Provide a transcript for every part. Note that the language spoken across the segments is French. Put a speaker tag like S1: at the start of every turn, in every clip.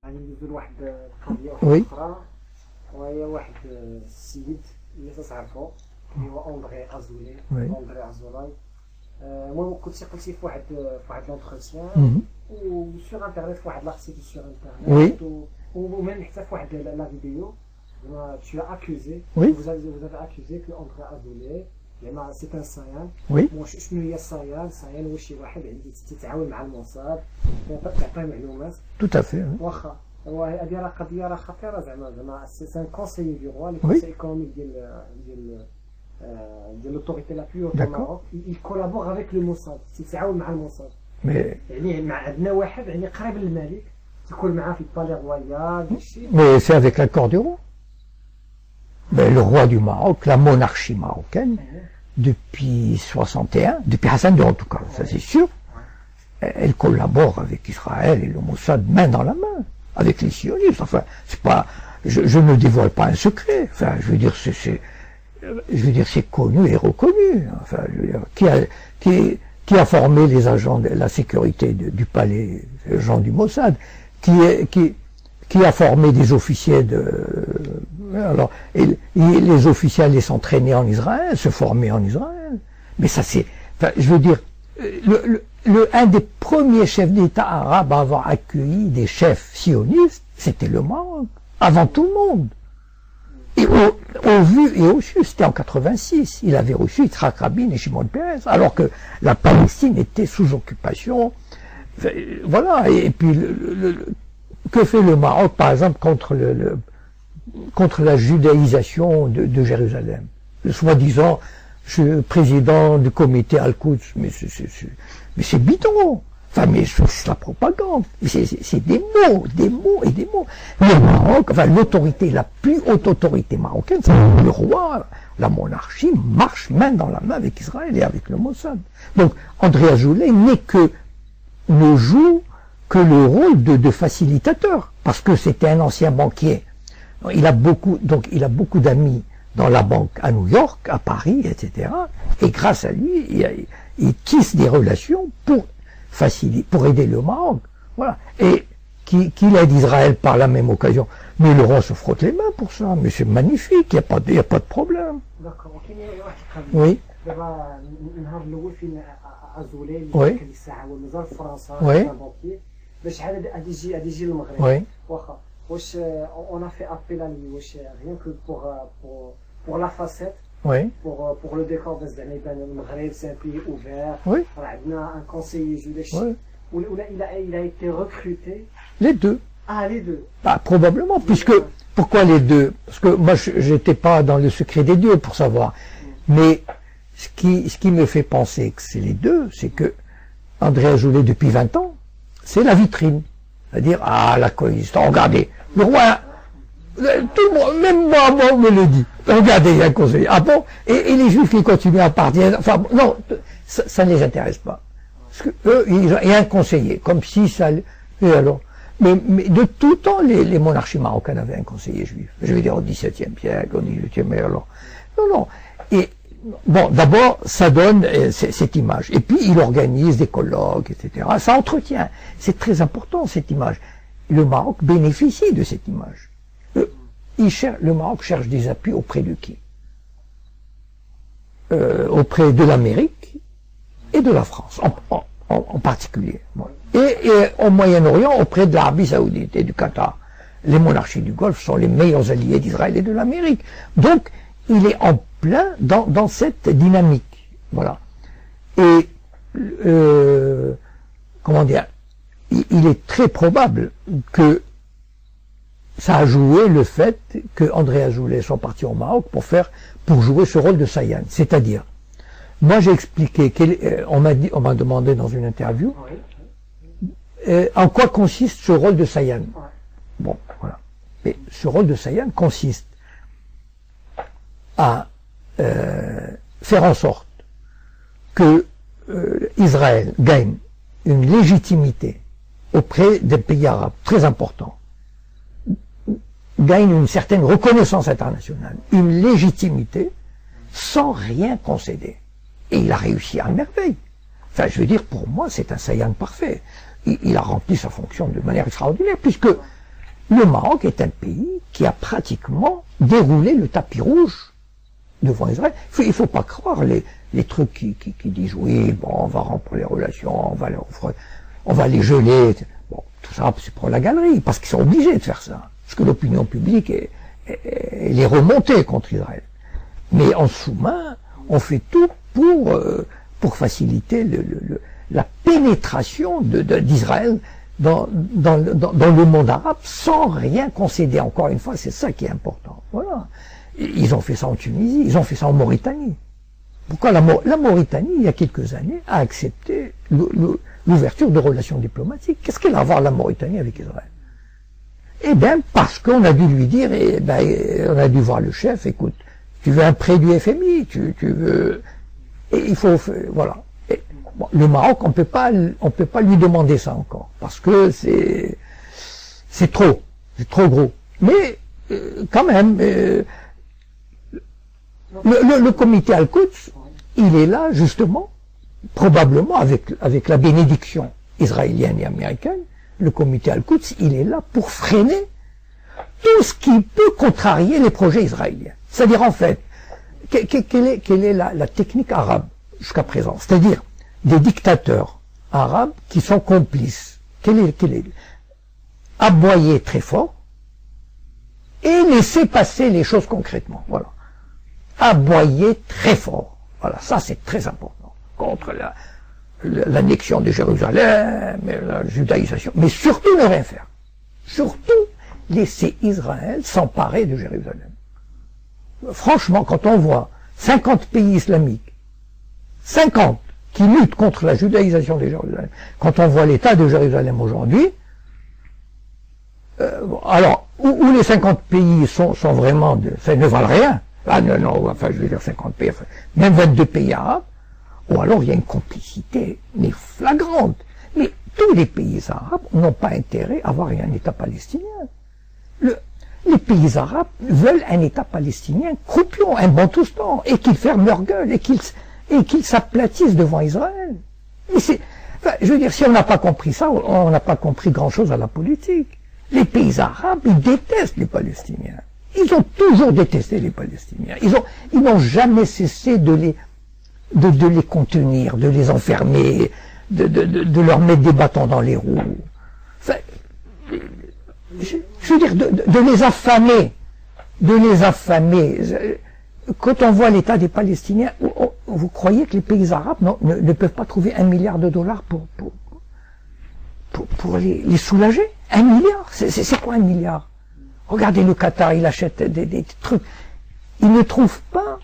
S1: غادي ندوزو لواحد القضيه
S2: Oui,
S1: اخرى، وهي واحد السيد اللي تعرفو اللي هو اوندري ازولي.
S2: oui.
S1: اوندري ازولاي المهم كنتي قلتي في واحد لونتروتيان
S2: Mhm.
S1: و سور انترنت، في واحد لارتيكل سور
S2: Oui.
S1: انترنت وميم حتى في واحد لا فيديو زعما tu as accusé
S2: Oui.
S1: vous avez accusé que André Azoulay زعما سي ان صيان.
S2: Oui.
S1: شنو هي الصيان؟ الصيان هو شي واحد اللي تتعاون مع الموساد تعطيه معلومات.
S2: Tout à fait. Oui.
S1: واخا هو هذه راه قضيه راه خطيره زعما سي ان كونسيي دو روا لي
S2: Oui.
S1: كونسيي ايكونوميك ديال لوتوريتي لا بلو
S2: D'accord.
S1: ماروك يكولابور افيك لو موساد، تيتعاون مع الموساد.
S2: Mais,
S1: يعني مع عندنا واحد يعني قريب للملك تيكون معاه في البالي رويال داكشي.
S2: mais c'est avec l'accord du roi. Mais le roi du Maroc, la monarchie marocaine, depuis 61, depuis Hassan II en tout cas, ça c'est sûr, elle collabore avec Israël et le Mossad main dans la main, avec les sionistes. Enfin, c'est pas, je ne dévoile pas un secret. Enfin, je veux dire, c'est connu et reconnu. Enfin, je veux dire, qui a formé les agents de la sécurité du palais, les gens du Mossad, qui a formé des officiers alors, et les officiers allaient s'entraîner en Israël, se former en Israël. Mais ça c'est, enfin, je veux dire, un des premiers chefs d'État arabes à avoir accueilli des chefs sionistes, c'était le Maroc, avant tout le monde. Et au vu et au su, c'était en 86. Il avait reçu Yitzhak Rabin et Shimon Peres, alors que la Palestine était sous occupation. Voilà. Et puis, que fait le Maroc, par exemple, contre la judaïsation de Jérusalem? Le soi-disant président du comité Al-Quds, mais c'est bidon. Enfin, mais c'est la propagande. C'est des mots et des mots. Le Maroc, enfin, l'autorité, la plus haute autorité marocaine, c'est le roi. La monarchie marche main dans la main avec Israël et avec le Mossad. Donc, André Azoulay ne joue que le rôle de facilitateur, parce que c'était un ancien banquier. Il a beaucoup d'amis dans la banque à New York, à Paris, etc. Et grâce à lui, il tisse des relations pour aider le Maroc. Voilà. Et qu'il aide Israël par la même occasion. Mais le roi se frotte les mains pour ça. Mais c'est magnifique, il n'y a pas de problème.
S1: D'accord. Ok.
S2: Oui.
S1: دابا النهار الاول فين ازولي اللي
S2: وي.
S1: كان يساعد مازال فرنسا
S2: وي.
S1: بانكي باش عاد غادي يجي للمغرب.
S2: Oui.
S1: واخا واش اون ا في ابيل عليه واش rien que pour la facette
S2: Oui.
S1: pour le décor باش زعما يبان المغرب سي ان بي اوفير.
S2: Oui.
S1: راه عندنا ان كونسيي جوداش
S2: Oui.
S1: ولا il a été recruté.
S2: Les deux.
S1: Ah, les deux.
S2: Bah, probablement, puisque, pourquoi les deux? Parce que moi, j'étais pas dans le secret des dieux pour savoir. Mais, ce qui me fait penser que c'est les deux, c'est que André Azoulay, depuis 20 ans, c'est la vitrine. C'est-à-dire, ah, la coalition, regardez, le roi, tout le monde, même moi, on me le dit. Regardez, il y a un conseiller. Ah bon? Et les juifs qui continuent à partir, enfin, non, ça ne les intéresse pas. Parce que eux, il y a un conseiller, comme si ça, et alors? Mais de tout temps, les monarchies marocaines avaient un conseiller juif. Je veux dire, au XVIIe siècle, au XVIIIe, mais alors. Non. Et, bon, d'abord, ça donne cette image. Et puis, il organise des colloques, etc. Ça entretient. C'est très important, cette image. Le Maroc bénéficie de cette image. Le Maroc cherche des appuis auprès de qui? Auprès de l'Amérique et de la France, en particulier. Bon. Et au Moyen-Orient, auprès de l'Arabie Saoudite et du Qatar. Les monarchies du Golfe sont les meilleurs alliés d'Israël et de l'Amérique. Donc, il est en plein dans cette dynamique. Voilà. Et, comment dire, il est très probable que ça a joué le fait que André Azoulay soit parti au Maroc pour jouer ce rôle de Sayan. C'est-à-dire, moi j'ai expliqué, on m'a demandé dans une interview, en quoi consiste ce rôle de Sayan. Bon, voilà. Mais ce rôle de Sayan consiste à faire en sorte que Israël gagne une légitimité auprès des pays arabes très importants, gagne une certaine reconnaissance internationale, une légitimité, sans rien concéder. Et il a réussi à merveille. Enfin, je veux dire, pour moi, c'est un Sayan parfait. Il a rempli sa fonction de manière extraordinaire, puisque le Maroc est un pays qui a pratiquement déroulé le tapis rouge devant Israël. Il faut pas croire les trucs qui disent oui, bon, on va rompre les relations, on va les geler. Bon, tout ça, c'est pour la galerie, parce qu'ils sont obligés de faire ça. Parce que l'opinion publique elle est remontée contre Israël. Mais en sous-main, on fait tout pour faciliter la pénétration d'Israël dans le monde arabe sans rien concéder. Encore une fois, c'est ça qui est important. Voilà. Ils ont fait ça en Tunisie, ils ont fait ça en Mauritanie. Pourquoi la Mauritanie, il y a quelques années, a accepté l'ouverture de relations diplomatiques? Qu'est-ce qu'elle a à voir la Mauritanie avec Israël? Eh bien, parce qu'on a dû lui dire, on a dû voir le chef, écoute, tu veux un prêt du FMI, tu veux... Et il faut... Voilà. Et, bon, le Maroc, on peut pas lui demander ça encore, parce que c'est trop gros. Mais, quand même... Le comité Al-Quds, il est là, justement, probablement avec la bénédiction israélienne et américaine, le comité Al-Quds, il est là pour freiner tout ce qui peut contrarier les projets israéliens. C'est-à-dire, en fait, quelle est la technique arabe jusqu'à présent? C'est-à-dire, des dictateurs arabes qui sont complices. Quelle est aboyer très fort et laisser passer les choses concrètement. Voilà. Aboyer très fort. Voilà, ça c'est très important. Contre l'annexion de Jérusalem, la judaïsation. Mais surtout ne rien faire. Surtout laisser Israël s'emparer de Jérusalem. Franchement, quand on voit 50 pays islamiques, 50 qui luttent contre la judaïsation de Jérusalem, quand on voit l'état de Jérusalem aujourd'hui, alors, où les 50 pays sont vraiment, ça ne valent rien. Ah non, enfin je veux dire 50 pays, enfin, même 22 pays arabes, ou alors il y a une complicité, mais flagrante. Mais tous les pays arabes n'ont pas intérêt à avoir un État palestinien. Les pays arabes veulent un État palestinien croupion, un Bantoustan, et qu'ils ferment leur gueule, et qu'ils s'aplatissent devant Israël. Mais enfin, je veux dire, si on n'a pas compris ça, on n'a pas compris grand-chose à la politique. Les pays arabes, ils détestent les Palestiniens. Ils ont toujours détesté les Palestiniens. Ils n'ont jamais cessé de les contenir, de les enfermer, de leur mettre des bâtons dans les roues. Enfin, je veux dire, de les affamer. Quand on voit l'état des Palestiniens, vous croyez que les pays arabes ne peuvent pas trouver $1 milliard pour les soulager? 1 milliard? C'est quoi 1 milliard? Regardez le Qatar, il achète des trucs. Ils ne trouvent pas,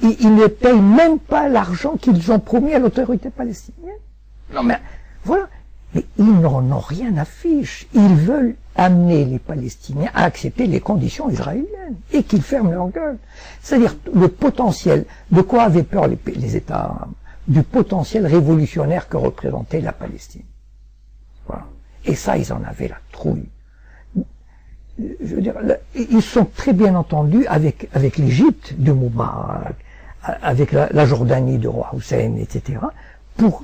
S2: ils ne payent même pas l'argent qu'ils ont promis à l'autorité palestinienne. Non mais, voilà. Mais ils n'en ont rien à fiche. Ils veulent amener les Palestiniens à accepter les conditions israéliennes et qu'ils ferment leur gueule. C'est-à-dire le potentiel, de quoi avaient peur les États arabes? Du potentiel révolutionnaire que représentait la Palestine. Voilà. Et ça, ils en avaient la trouille. Je veux dire, ils sont très bien entendus avec l'Égypte de Moubarak, avec la Jordanie de Roi Hussein, etc., pour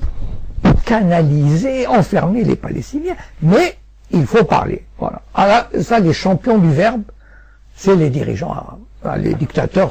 S2: canaliser, enfermer les Palestiniens. Mais il faut parler. Voilà. Alors, ça, les champions du verbe, c'est les dirigeants arabes. Les dictateurs